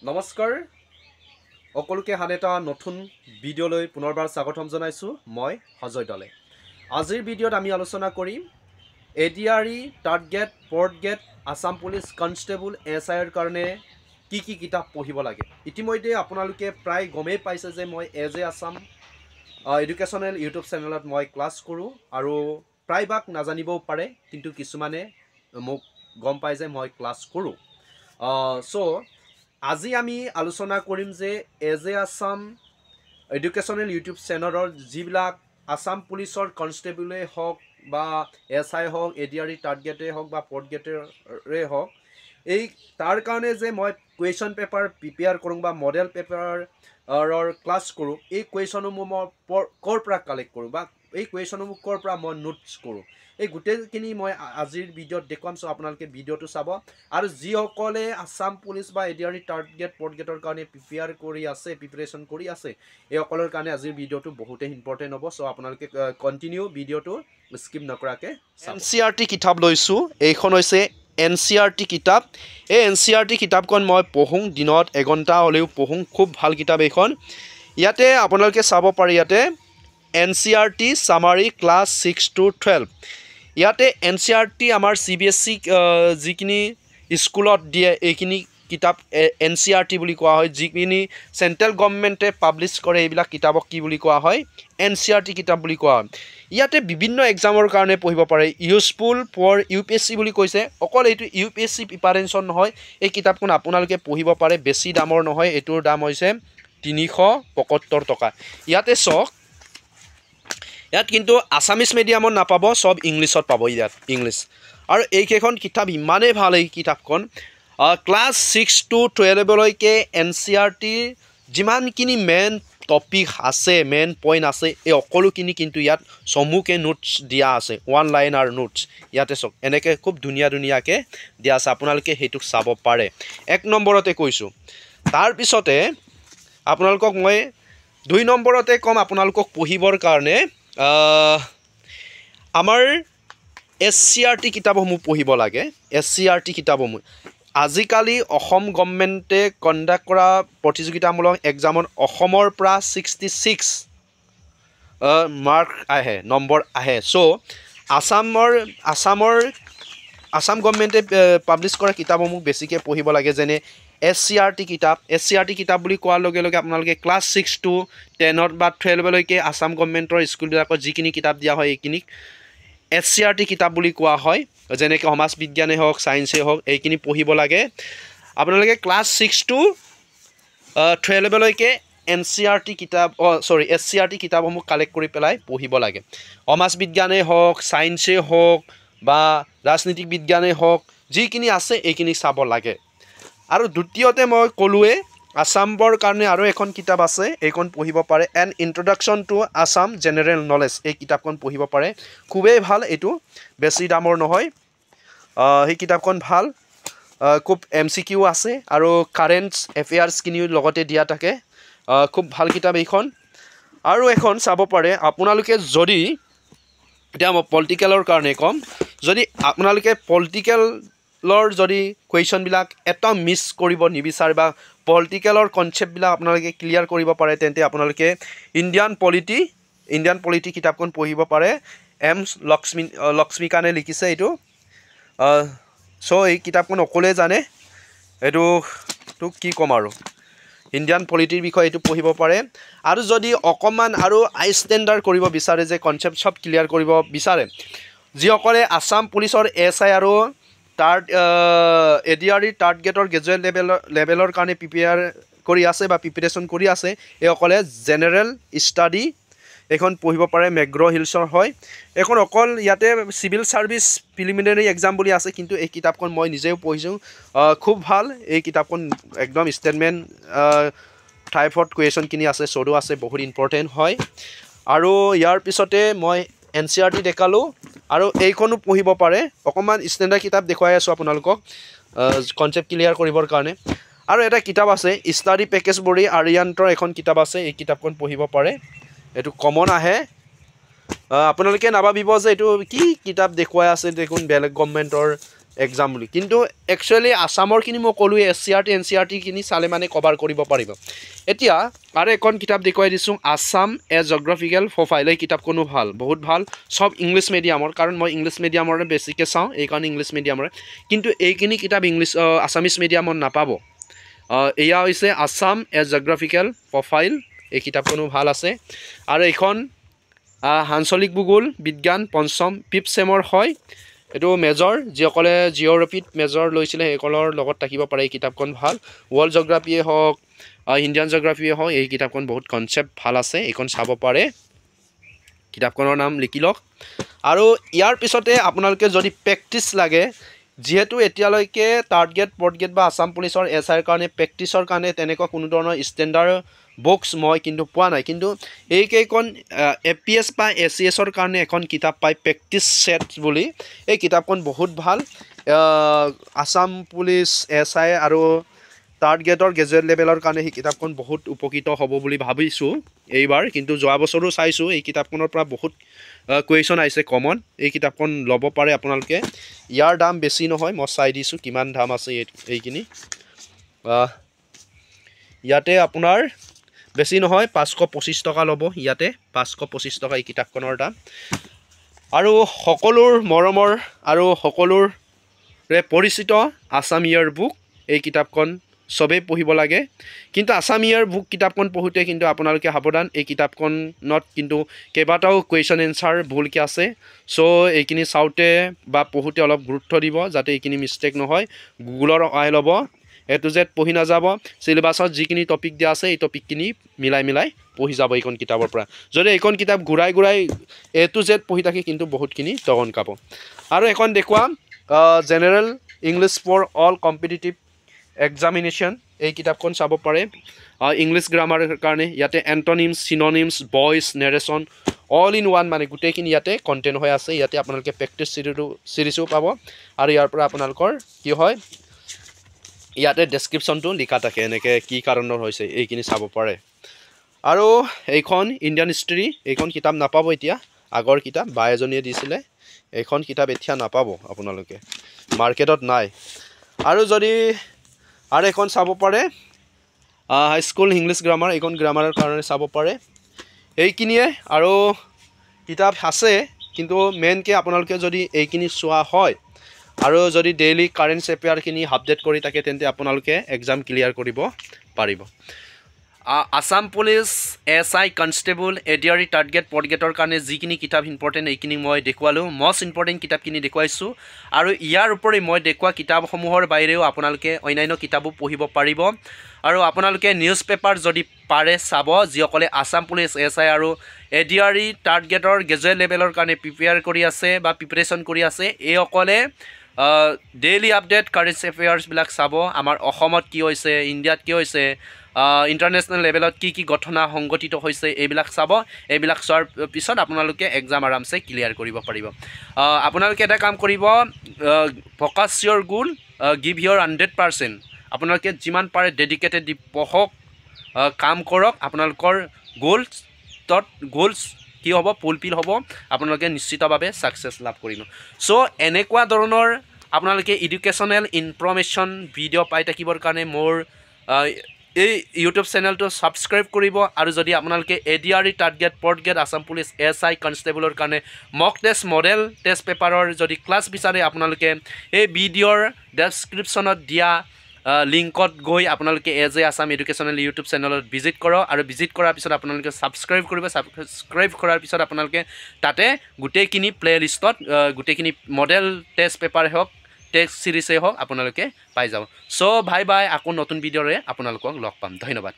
নমস্কাৰ সকলোকে হান এটা নতুন ভিডিঅ'লৈ পুনৰবাৰ স্বাগতম জনাইছোঁ মই সজয় দলে আজিৰ ভিডিঅ'ত আমি আলোচনা কৰিম ADRE third grade fourth grade Assam police constable এছআইৰ কাৰণে কি কিতাপ পঢ়িব লাগে ইতিমধ্যে আপোনালোকে প্ৰায় গমেই পাইছে যে মই as a Assam educational YouTube চেনেলত মই ক্লাছ কৰোঁ আৰু প্ৰায়ভাগ নাজানিবও পাৰে কিন্তু কিছুমানে মোক গম পায় যে মই ক্লাছ কৰোঁ আজি আমি আলোচনা কৰিম যে as a Assam educational YouTube চেনেলৰ যিবিলাক আসাম পুলিচৰ কনষ্টেবলে হওক বা এছআই হওক এডিআৰই থাৰ্ড গ্ৰেডেই হওক বা ফ'ৰ্থ গ্ৰেডৰে হওক এই তাৰ কাৰণে যে মই কুৱেশ্যন পেপাৰ প্ৰিপেয়াৰ কৰোঁ বা মডেল পেপাৰৰ ক্লাছ কৰোঁ এই কুৱেশ্যনসমূহ মই ক'ৰ পৰা কালেক্ট কৰোঁ বা এই কুৱেশ্যনসমূহ ক'ৰ পৰা মই নোটছ কৰোঁ এই গোটেইখিনি মই আজিৰ ভিডিঅ'ত দেখুৱাম চ' আপোনালোকে ভিডিঅ'টো চাব আৰু যিসকলে আসাম পুলিচ বা এডিআৰই থাৰ্ড গ্ৰেড ফ'ৰ্থ গ্ৰেডৰ কাৰণে প্ৰিপেৰেশ্যন কৰি আছে এইসকলৰ কাৰণে আজিৰ ভিডিঅ'টো বহুতেই ইম্পৰ্টেণ্ট হ'ব চ' আপোনালোকে কণ্টিনিউ ভিডিঅ'টো স্কিপ নকৰাকৈ NCERT কিতাপ লৈছোঁ এইখন হৈছে NCERT কিতাপ এই NCERT কিতাপখন মই পঢ়োঁ দিনত এঘণ্টা হ'লেও পঢ়োঁ খুব ভাল কিতাপ এইখন ইয়াতে আপোনালোকে চাব পাৰে ইয়াতে NCERT চামাৰী ক্লাছ 6 to 12 ইয়াতে NCERT আমাৰ CBSE যিখিনি স্কুলত দিয়ে এইখিনি কিতাপ NCERT বুলি কোৱা হয় যিখিনি চেণ্ট্ৰেল গভৰ্ণমেণ্টে পাব্লিছ কৰে এইবিলাক কিতাপক কি বুলি কোৱা হয় NCERT কিতাপ বুলি কোৱা হয় ইয়াতে বিভিন্ন এক্সামৰ কাৰণে পঢ়িব পাৰে ইউজফুল ফৰ UPSC বুলি কৈছে অকল এইটো UPSC প্ৰিপাৰেশ্যন নহয় এই কিতাপখন আপোনালোকে পঢ়িব পাৰে বেছি দামৰ নহয় এইটোৰ দাম হৈছে 375 টকা ইয়াতে চাওক ইয়াত কিন্তু আছামিজ মিডিয়ামত নাপাব সব ইংলিছত পাব ইয়াত ইংলিছ আৰু এইকেইখন কিতাপ ইমানেই ভাল এই কিতাপখন ক্লাছ 6 to 12 লৈকে NCERT যিমানখিনি মেইন টপিক আছে মেইন পইণ্ট আছে এই সকলোখিনি কিন্তু ইয়াত চমুকে নোটছ দিয়া আছে ওৱান লাইনাৰ নোটছ ইয়াতে চাওক এনেকৈ খুব ধুনীয়াকৈ দিয়া আছে আপোনালোকে সেইটোক চাব পাৰে এক নম্বৰতে কৈছোঁ তাৰপিছতে আপোনালোকক মই 2 নম্বৰতে ক'ম আপোনালোকক পঢ়িবৰ কাৰণে আমাৰ SCERT কিতাপসমূহ পঢ়িব লাগে SCERT কিতাপসমূহ আজিকালি অসম গভৰ্ণমেণ্টে কণ্ডাক্ট কৰা প্ৰতিযোগিতামূলক এক্সামত অসমৰ পৰা 66 মাৰ্ক আহে নম্বৰ আহে চ' আসাম গভৰ্ণমেণ্টে পাব্লিছ কৰা কিতাপসমূহ বেছিকৈ পঢ়িব লাগে যেনে SCERT কিতাপ বুলি কোৱাৰ লগে লগে আপোনালোকে ক্লাছ 6 to 10 বা 12 লৈকে আসাম গভৰ্ণমেণ্টৰ স্কুলবিলাকত যিখিনি কিতাপ দিয়া হয় এইখিনিক SCERT কিতাপ বুলি কোৱা হয় যেনেকৈ সমাজ বিজ্ঞানেই হওক ছায়েন্সেই হওক এইখিনি পঢ়িব লাগে আপোনালোকে ক্লাছ 6 to 12 লৈকে SCERT কিতাপসমূহ কালেক্ট কৰি পেলাই পঢ়িব লাগে সমাজ বিজ্ঞানেই হওক ছায়েন্সেই হওক বা ৰাজনীতিক বিজ্ঞানেই হওক যিখিনি আছে এইখিনি চাব লাগে আৰু দ্বিতীয়তে মই ক'লোৱে আসামৰ কাৰণে আৰু এখন কিতাপ আছে এইখন পঢ়িব পাৰে an introduction to Assam general knowledge এই কিতাপখন পঢ়িব পাৰে খুবেই ভাল এইটো বেছি দামৰ নহয় সেই কিতাপখন ভাল খুব MCQ আছে আৰু কাৰেণ্ট এফেয়াৰ্ছখিনিও লগতে দিয়া থাকে খুব ভাল কিতাপ এইখন আৰু এখন চাব পাৰে আপোনালোকে যদি এতিয়া মই পলিটিকেলৰ কাৰণে ক'ম যদি আপোনালোকে পলিটিকেলৰ যদি কুৱেশ্যনবিলাক এটা মিছ কৰিব নিবিচাৰে বা পলিটিকেলৰ কনচেপ্টবিলাক আপোনালোকে ক্লিয়াৰ কৰিব পাৰে তেন্তে আপোনালোকে ইণ্ডিয়ান পলিটি কিতাপখন পঢ়িব পাৰে M লক্ষ্মীকান্তে লিখিছে এইটো চ' এই কিতাপখন অকলে জানে এইটো কি ক'ম আৰু ইণ্ডিয়ান পলিটিৰ বিষয়ে এইটো পঢ়িব পাৰে আৰু যদি অকণমান আৰু ষ্টেণ্ডাৰ্ড কৰিব বিচাৰে যে কনচেপ্ট সব ক্লিয়াৰ কৰিব বিচাৰে যিসকলে আসাম পুলিচৰ SI আৰু এডিআৰই থাৰ্ড গ্ৰেডৰ গ্ৰেজুৱেট লেভেলৰ কাৰণে প্ৰিপেৰেশ্যন কৰি আছে এইসকলে জেনেৰেল ষ্টাডি এখন পঢ়িব পাৰে মেগ্ৰ হিলছৰ হয় এখন অকল ইয়াতে চিভিল ছাৰ্ভিচ প্ৰিলিমিনাৰী এক্সাম বুলি আছে কিন্তু এই কিতাপখন মই নিজেও পঢ়িছোঁ খুব ভাল এই কিতাপখন একদম ষ্টেটমেণ্ট টাইপত কুৱেশ্যনখিনি আছে চৰ্টো আছে বহুত ইম্পৰ্টেণ্ট হয় আৰু ইয়াৰ পিছতে মই NCERT দেখালোঁ আৰু এইখনো পঢ়িব পাৰে অকণমান ষ্টেণ্ডাৰ্ড কিতাপ দেখুৱাই আছোঁ আপোনালোকক কনচেপ্ট ক্লিয়াৰ কৰিবৰ কাৰণে আৰু এটা কিতাপ আছে ষ্টাডি পেকেজ বডি আৰিয়ান্তৰ এখন কিতাপ আছে এই কিতাপখন পঢ়িব পাৰে এইটো কমন আহে আপোনালোকে নাভাবিব যে এইটো কি কিতাপ দেখুৱাই আছে দেখোন বেলেগ গভৰ্ণমেণ্টৰ এক্সাম বুলি কিন্তু একচুৱেলি আছামৰখিনি মই ক'লোৱে SCRT NCRTখিনি চালে মানে কভাৰ কৰিব পাৰিব এতিয়া আৰু এখন কিতাপ দেখুৱাই দিছোঁ আছাম এ জিঅ'গ্ৰাফিকেল প্ৰফাইল এই কিতাপখনো ভাল বহুত ভাল সব ইংলিছ মিডিয়ামৰ কাৰণ মই ইংলিছ মিডিয়ামৰে বেছিকৈ চাওঁ এইকাৰণে ইংলিছ মিডিয়ামৰে কিন্তু এইখিনি কিতাপ আছামিছ মিডিয়ামত নাপাব এয়া হৈছে আছাম এ জিঅ'গ্ৰাফিকেল প্ৰফাইল এই কিতাপখনো ভাল আছে আৰু এইখন আঞ্চলিক ভূগোল বিজ্ঞান পঞ্চম 5th চেমৰ হয় এইটো মেজৰ যিসকলে জিঅ'গ্ৰাফিত মেজৰ লৈছিলে সেইসকলৰ লগত থাকিব পাৰে এই কিতাপখন ভাল ৱৰ্ল্ড জিঅ'গ্ৰাফিয়ে হওক ইণ্ডিয়ান জিঅ'গ্ৰাফিয়ে হওক এই কিতাপখন বহুত কনচেপ্ট ভাল আছে এইখন চাব পাৰে কিতাপখনৰ নাম লিখি লওক আৰু ইয়াৰ পিছতে আপোনালোকে যদি প্ৰেক্টিছ লাগে যিহেতু এতিয়ালৈকে থাৰ্ড গ্ৰেড ফ'ৰ্থ গ্ৰেড বা আছাম পুলিচৰ SIৰ কাৰণে প্ৰেক্টিছৰ কাৰণে তেনেকুৱা কোনো ধৰণৰ ষ্টেণ্ডাৰ্ড বুকছ মই কিন্তু পোৱা নাই কিন্তু এইকেইখন APS বা ACSৰ কাৰণে এখন কিতাপ পায় প্ৰেক্টিছ ছেট বুলি এই কিতাপখন বহুত ভাল আছাম পুলিচ SI আৰু থাৰ্ড গ্ৰেডৰ গ্ৰেজুৱেট লেভেলৰ কাৰণে এই কিতাপখন বহুত উপকৃত হ'ব বুলি ভাবিছোঁ এইবাৰ কিন্তু যোৱা বছৰো চাইছোঁ এই কিতাপখনৰ পৰা বহুত কুৱেশ্যন আহিছে কমন এই কিতাপখন ল'ব পাৰে আপোনালোকে ইয়াৰ দাম বেছি নহয় মই চাই দিছোঁ কিমান দাম আছে এইখিনি ইয়াতে আপোনাৰ বেছি নহয় 525 টকা ল'ব ইয়াতে 525 টকা এই কিতাপখনৰ দাম আৰু সকলোৰ মৰমৰ আৰু সকলোৰে পৰিচিত আছাম ইয়াৰ বুক এই কিতাপখন সবেই পঢ়িব লাগে কিন্তু আছাম ইয়াৰ বুক কিতাপখন পঢ়োঁতে কিন্তু আপোনালোকে সাৱধান এই কিতাপখনত কিন্তু কেইবাটাও কুৱেশ্যন এনচাৰ ভুলকৈ আছে চ' এইখিনি চাওঁতে বা পঢ়োঁতে অলপ গুৰুত্ব দিব যাতে এইখিনি মিষ্টেক নহয় গুগলৰ সহায় ল'ব A to Z পঢ়ি নাযাব চিলেবাছত যিখিনি টপিক দিয়া আছে এই টপিকখিনি মিলাই পঢ়ি যাব এইখন কিতাপৰ পৰা যদি এইখন কিতাপ ঘূৰাই A to Z পঢ়ি থাকে কিন্তু বহুতখিনি তগন কাব আৰু এখন দেখুৱাম general English for all competitive examination এই কিতাপখন চাব পাৰে ইংলিছ গ্ৰামাৰৰ কাৰণে ইয়াতে antonyms synonyms voice narration all in one মানে গোটেইখিনি ইয়াতে কণ্টেণ্ট হৈ আছে ইয়াতে আপোনালোকে প্ৰেক্টিছ চিৰিজো পাব আৰু ইয়াৰ পৰা আপোনালোকৰ কি হয় ইয়াতে ডেছক্ৰিপশ্যনটো লিখা থাকে এনেকৈ কি কাৰণত হৈছে এইখিনি চাব পাৰে আৰু এইখন ইণ্ডিয়ান হিষ্ট্ৰী এইখন কিতাপ নাপাব এতিয়া আগৰ কিতাপ বা এজনীয়ে দিছিলে এইখন কিতাপ এতিয়া নাপাব আপোনালোকে মাৰ্কেটত নাই আৰু যদি আৰু এখন চাব পাৰে হাইস্কুল ইংলিছ গ্ৰামাৰ এইখন গ্ৰামাৰৰ কাৰণে চাব পাৰে এইখিনিয়ে আৰু কিতাপ আছে কিন্তু মেইনকৈ আপোনালোকে যদি এইখিনি চোৱা হয় আৰু যদি ডেইলি কাৰেণ্ট এফেয়াৰখিনি আপডেট কৰি থাকে তেন্তে আপোনালোকে এক্সাম ক্লিয়াৰ কৰিব পাৰিব Assam police SI constable ADRE third grade fourth গ্ৰেডৰ কাৰণে যিখিনি কিতাপ ইম্পৰ্টেণ্ট এইখিনি মই দেখুৱালোঁ মষ্ট ইম্পৰ্টেণ্ট কিতাপখিনি দেখুৱাইছোঁ আৰু ইয়াৰ উপৰি মই দেখুওৱা কিতাপসমূহৰ বাহিৰেও আপোনালোকে অন্যান্য কিতাপো পঢ়িব পাৰিব আৰু আপোনালোকে নিউজ পেপাৰ যদি পাৰে চাব যিসকলে আছাম পুলিচ SI আৰু ADRE থাৰ্ড গ্ৰেডৰ গ্ৰেজুৱেট লেভেলৰ কাৰণে প্ৰিপেয়াৰ কৰি আছে বা প্ৰিপেৰেশ্যন কৰি আছে এইসকলে ডেইলি আপডেট কাৰেণ্ট এফেয়াৰ্ছবিলাক চাব আমাৰ অসমত কি হৈছে ইণ্ডিয়াত কি হৈছে ইণ্টাৰনেশ্যনেল লেভেলত কি ঘটনা সংঘটিত হৈছে এইবিলাক চাব এইবিলাক চোৱাৰ পিছত আপোনালোকে এক্সাম আৰামছে ক্লিয়াৰ কৰিব পাৰিব আপোনালোকে এটা কাম কৰিব ফ'কাছ ইয়ৰ গোল গিভ ইয়ৰ 100% আপোনালোকে যিমান পাৰে ডেডিকেটেড দি পঢ়ক কাম কৰক আপোনালোকৰ গ'লছ কি হ'ব ফুলফিল হ'ব আপোনালোকে নিশ্চিতভাৱে ছাকচেছ লাভ কৰিব চ' এনেকুৱা ধৰণৰ আপোনালোকে এডুকেশ্যনেল ইনফৰমেশ্যন ভিডিঅ' পাই থাকিবৰ কাৰণে মোৰ এই ইউটিউব চেনেলটো ছাবস্ক্ৰাইব কৰিব আৰু যদি আপোনালোকে ADRE third grade fourth grade Assam police SI কনষ্টেবলৰ কাৰণে মক টেষ্ট মডেল টেষ্ট পেপাৰৰ যদি ক্লাছ বিচাৰে আপোনালোকে এই ভিডিঅ'ৰ ডেছক্ৰিপশ্যনত দিয়া লিংকত গৈ আপোনালোকে আছাম এডুকেশ্যনেল ইউটিউব চেনেলত ভিজিট কৰক আৰু ভিজিট কৰাৰ পিছত আপোনালোকে ছাবস্ক্ৰাইব কৰিব ছাবস্ক্ৰাইব কৰাৰ পিছত আপোনালোকে তাতে গোটেইখিনি প্লে লিষ্টত গোটেইখিনি মডেল টেষ্ট পেপাৰে হওক টেক্সট চিৰিজেই হওক আপোনালোকে পাই যাব চ' বাই আকৌ নতুন ভিডিঅ'ৰে আপোনালোকক লগ পাম ধন্যবাদ